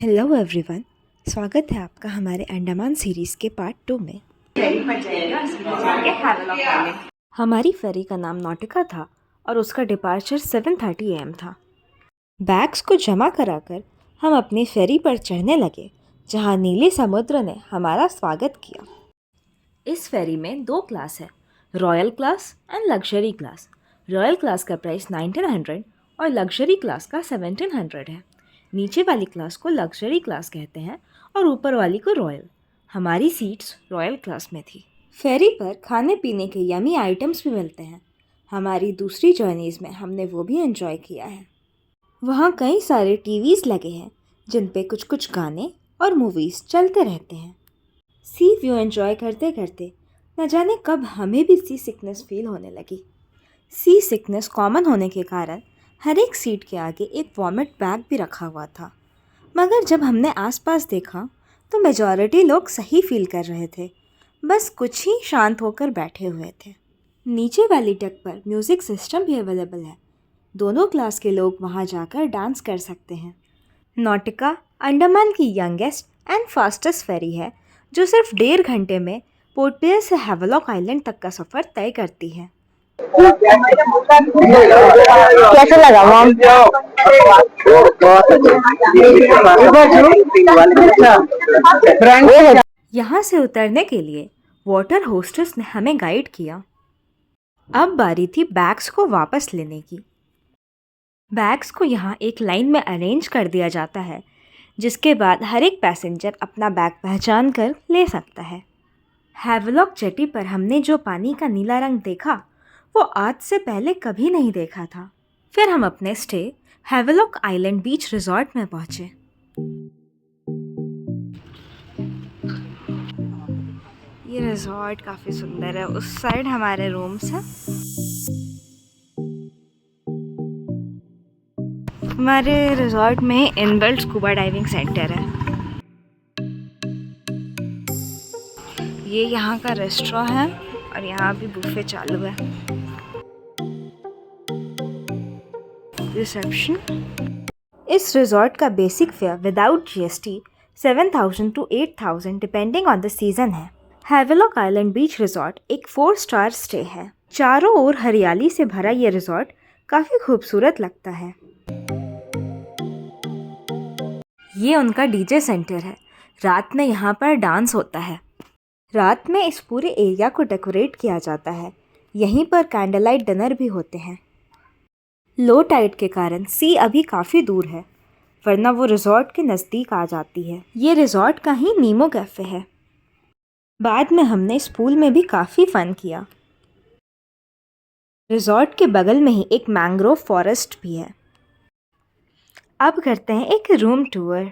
Hello everyone. स्वागत है आपका हमारे अंडमान सीरीज़ के पार्ट 2 में। फेरी पर जाएगा, उसमें जाके हैवलॉक आइलैंड। हमारी फेरी का नाम नॉटिका था और उसका डिपार्चर 7:30 AM था। बैग्स को जमा कराकर हम अपनी फेरी पर चढ़ने लगे, जहाँ नीले समुद्र ने हमारा स्वागत किया। इस फेरी में 2 क्लास है, royal class and luxury class. Royal class का प्राइस 1900 और लग्जरी क्लास का 1700 है। नीचे वाली क्लास को लग्जरी क्लास कहते हैं और ऊपर वाली को रॉयल। हमारी सीट्स रॉयल क्लास में थी। फेरी पर खाने पीने के यमी आइटम्स भी मिलते हैं। हमारी दूसरी जर्नीज़ में हमने वो भी एंजॉय किया है। वहाँ कई सारे टीवीज़ लगे हैं जिन पे कुछ कुछ गाने और मूवीज़ चलते रहते हैं। सी व्यू एंजॉय करते करते न जाने कब हमें भी सी सिकनेस फील होने लगी। सी सिकनेस कॉमन होने के कारण हर एक सीट के आगे एक वॉमिट बैग भी रखा हुआ था, मगर जब हमने आसपास देखा तो मेजॉरिटी लोग सही फील कर रहे थे, बस कुछ ही शांत होकर बैठे हुए थे। नीचे वाली डेक पर म्यूज़िक सिस्टम भी अवेलेबल है। दोनों क्लास के लोग वहाँ जाकर डांस कर सकते हैं। नॉटिका अंडमान की यंगेस्ट एंड फास्टेस्ट फेरी है, जो सिर्फ 1.5 घंटे में पोर्ट ब्लेयर से हैवलॉक आइलैंड तक का सफ़र तय करती है। कैसा लगा मॉम? यहाँ से उतरने के लिए वाटर होस्टेस ने हमें गाइड किया। अब बारी थी बैग्स को वापस लेने की। बैग्स को यहाँ एक लाइन में अरेंज कर दिया जाता है, जिसके बाद हर एक पैसेंजर अपना बैग पहचान कर ले सकता है। हैवलॉक जेटी पर हमने जो पानी का नीला रंग देखा वो आज से पहले कभी नहीं देखा था। फिर हम अपने stay Havelock island beach resort में पहुँचे। ये रिजॉर्ट काफ़ी सुंदर है। उस साइड हमारे रूम्स हैं। हमारे रिजॉर्ट में इनबिल्ट स्कूबा डाइविंग सेंटर है। ये यहाँ का रेस्टोरेंट है और यहाँ भी बुफे चालू है। रिसेप्शन। इस रिजॉर्ट का basic fair without GST 7,000 to 8,000 depending on the season है। हैवलॉक आइलैंड बीच रिजॉर्ट एक 4 स्टार स्टे है। चारों ओर हरियाली से भरा ये रिजॉर्ट काफ़ी खूबसूरत लगता है। ये उनका डीजे सेंटर है। रात में यहाँ पर डांस होता है। रात में इस पूरे एरिया को डेकोरेट किया जाता है। यहीं पर कैंडल लाइट डिनर भी होते हैं। लो टाइड के कारण सी अभी काफ़ी दूर है, वरना वो रिजॉर्ट के नज़दीक आ जाती है। ये रिजॉर्ट का ही नीमो कैफ़े है। बाद में हमने इस पूल में भी काफ़ी फ़न किया। रिजॉर्ट के बगल में ही एक मैंग्रोव फॉरेस्ट भी है। अब करते हैं एक रूम टूर।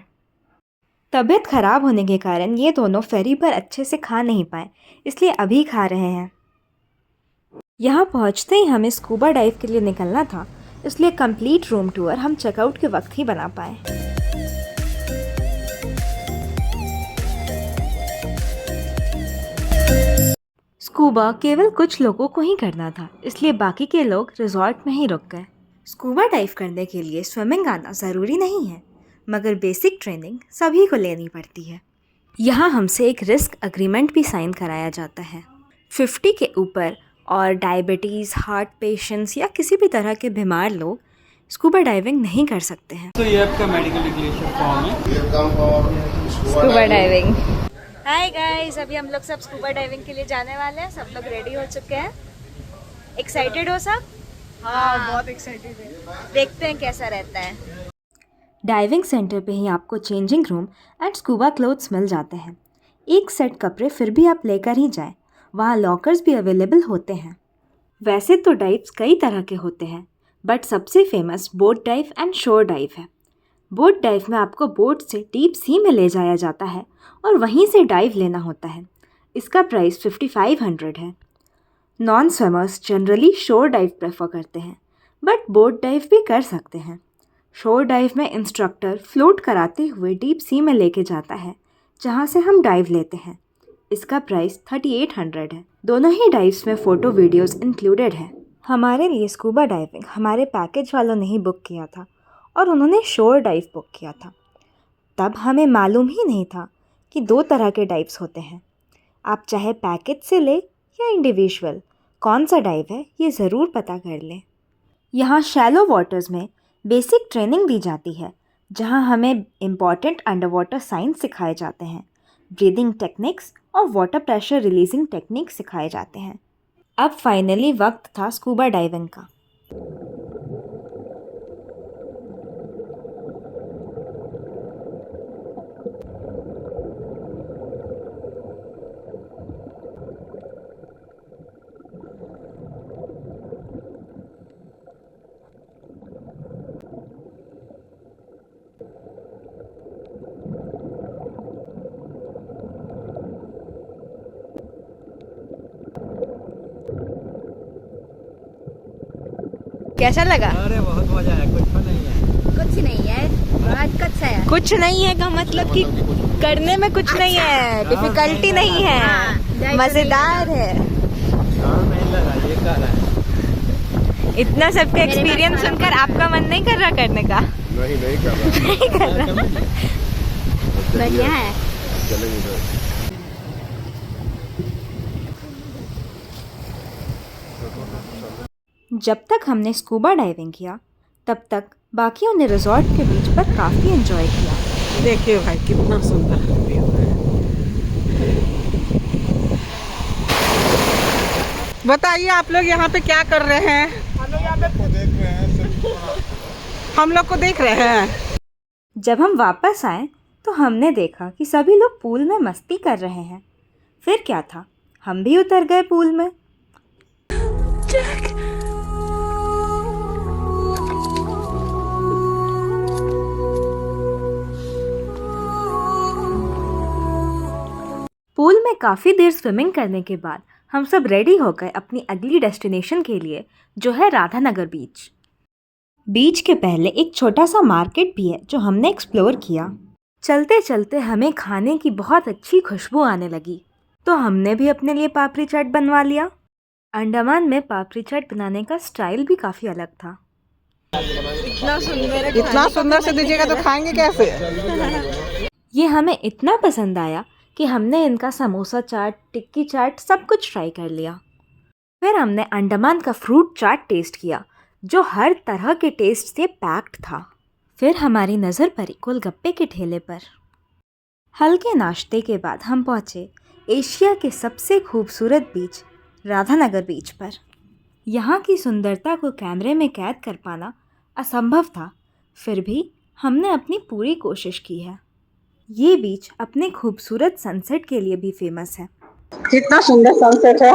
तबीयत ख़राब होने के कारण ये दोनों फेरी पर अच्छे से खा नहीं पाए, इसलिए अभी खा रहे हैं। यहाँ पहुँचते ही हमें स्कूबा डाइव के लिए निकलना था, इसलिए कंप्लीट रूम टूर हम चेकआउट के वक्त ही बना पाए। स्कूबा केवल कुछ लोगों को ही करना था, इसलिए बाकी के लोग रिजॉर्ट में ही रुक गए। स्कूबा डाइव करने के लिए स्विमिंग आना ज़रूरी नहीं है, मगर बेसिक ट्रेनिंग सभी को लेनी पड़ती है। यहाँ हमसे एक रिस्क एग्रीमेंट भी साइन कराया जाता है। 50 के ऊपर और डायबिटीज़, हार्ट पेशेंट्स या किसी भी तरह के बीमार लोग स्कूबा डाइविंग नहीं कर सकते हैं। तो ये आपका मेडिकल डिक्लेरेशन फॉर्म है। Scuba diving. हाय गाइस, अभी हम लोग सब स्कूबा डाइविंग के लिए जाने वाले हैं। सब लोग रेडी हो चुके हैं। एक्साइटेड हो सब? हाँ, बहुत एक्साइटेड है। देखते हैं कैसा रहता है। डाइविंग सेंटर पे ही आपको changing room and scuba clothes मिल जाते हैं। एक सेट कपड़े फिर भी आप लेकर ही जाएं। वहाँ लॉकर्स भी अवेलेबल होते हैं। वैसे तो डाइव्स कई तरह के होते हैं, बट सबसे फेमस बोट डाइव एंड शोर डाइव है। बोट डाइव में आपको बोट से डीप सी में ले जाया जाता है और वहीं से डाइव लेना होता है। इसका प्राइस 5500 है। नॉन स्विमर्स जनरली शोर डाइव प्रेफर करते हैं, बट बोट डाइव भी कर सकते हैं। शोर डाइव में इंस्ट्रक्टर फ्लोट कराते हुए डीप सी में लेके जाता है, जहाँ से हम डाइव लेते हैं। इसका प्राइस 3800 है। दोनों ही डाइव्स में फ़ोटो वीडियोस इंक्लूडेड है। हमारे लिए स्कूबा डाइविंग हमारे पैकेज वालों ने ही बुक किया था और उन्होंने शोर डाइव बुक किया था। तब हमें मालूम ही नहीं था कि 2 तरह के डाइव्स होते हैं। आप चाहे पैकेज से ले या इंडिविजुअल, कौन सा डाइव है ये ज़रूर पता कर लें। यहाँ शैलो वाटर्स में बेसिक ट्रेनिंग दी जाती है, जहाँ हमें इम्पॉर्टेंट अंडर वाटर साइंस सिखाए जाते हैं, ब्रीदिंग टेक्निक्स और वाटर प्रेशर रिलीजिंग टेक्निक्स सिखाए जाते हैं। अब फाइनली वक्त था स्कूबा डाइविंग का। कैसा लगा? अरे बहुत मजा आया, कुछ नहीं है। कुछ नहीं है, आज कच्चा है। कुछ नहीं है का मतलब कि करने में कुछ नहीं है, डिफिकल्टी नहीं है, मजेदार है। नहीं लगा, ये कर रहा है। इतना सबका एक्सपीरियंस सुनकर आपका मन नहीं कर रहा करने का? नहीं कर रहा। नहीं कर रहा। बढ़िया है। चलेंगे। जब तक हमने स्कूबा डाइविंग किया तब तक बाकियों ने रिजॉर्ट के बीच पर काफ़ी एंजॉय किया। देखिए भाई कितना सुंदर व्यू है। बताइए आप लोग यहाँ पे क्या कर रहे हैं? हम लोग को देख रहे हैं। जब हम वापस आए तो हमने देखा कि सभी लोग पूल में मस्ती कर रहे हैं। फिर क्या था, हम भी उतर गए पूल में। पूल में काफ़ी देर स्विमिंग करने के बाद हम सब रेडी हो गए अपनी अगली डेस्टिनेशन के लिए, जो है राधानगर बीच। बीच के पहले एक छोटा सा मार्केट भी है जो हमने एक्सप्लोर किया। चलते चलते हमें खाने की बहुत अच्छी खुशबू आने लगी, तो हमने भी अपने लिए पापड़ी चाट बनवा लिया। अंडमान में पापड़ी चाट बनाने का स्टाइल भी काफ़ी अलग था। इतना सुंदर से दीजिएगा तो खाएंगे कैसे? ये हमें इतना पसंद आया कि हमने इनका समोसा चाट, टिक्की चाट सब कुछ ट्राई कर लिया। फिर हमने अंडमान का फ्रूट चाट टेस्ट किया, जो हर तरह के टेस्ट से पैक्ड था। फिर हमारी नज़र पड़ी गोलगप्पे के ठेले पर। हल्के नाश्ते के बाद हम पहुँचे एशिया के सबसे खूबसूरत बीच राधानगर बीच पर। यहाँ की सुंदरता को कैमरे में कैद कर पाना असंभव था, फिर भी हमने अपनी पूरी कोशिश की है। ये बीच अपने खूबसूरत सनसेट के लिए भी फेमस है। कितना सुंदर सनसेट है।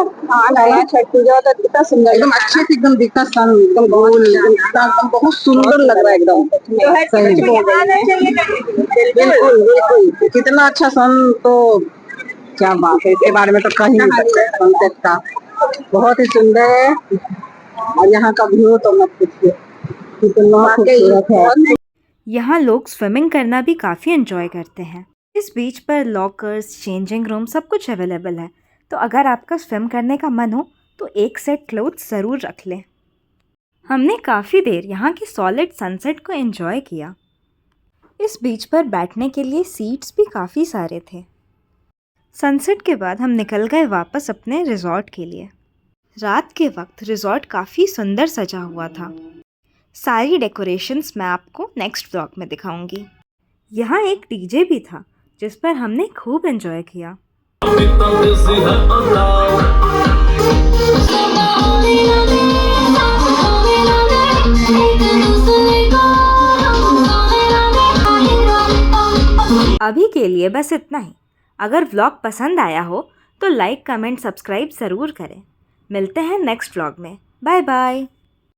छठ पूजा होता है, कितना सुंदर, एकदम अच्छे से एकदम दिखता सन, एकदम गोल, एकदम बहुत सुंदर लग रहा है एकदम। बिल्कुल बिल्कुल, कितना अच्छा सन, तो क्या बात है, इसके बारे में तो कहीं नहीं सकते। सनसेट का बहुत ही सुंदर है, और यहाँ का व्यू तो मत पूछिए, कितना खूबसूरत है। यहाँ लोग स्विमिंग करना भी काफ़ी एंजॉय करते हैं। इस बीच पर लॉकर्स, चेंजिंग रूम सब कुछ अवेलेबल है, तो अगर आपका स्विम करने का मन हो तो एक सेट क्लोथ्स ज़रूर रख लें। हमने काफ़ी देर यहाँ की सॉलिड सनसेट को एंजॉय किया। इस बीच पर बैठने के लिए सीट्स भी काफ़ी सारे थे। सनसेट के बाद हम निकल गए वापस अपने रिजॉर्ट के लिए। रात के वक्त रिजॉर्ट काफ़ी सुंदर सजा हुआ था। सारी डेकोरेशंस मैं आपको नेक्स्ट व्लॉग में दिखाऊंगी। यहाँ एक डीजे भी था जिस पर हमने खूब एंजॉय किया। अभी के लिए बस इतना ही। अगर व्लॉग पसंद आया हो तो लाइक, कमेंट, सब्सक्राइब ज़रूर करें। मिलते हैं नेक्स्ट व्लॉग में। Bye bye.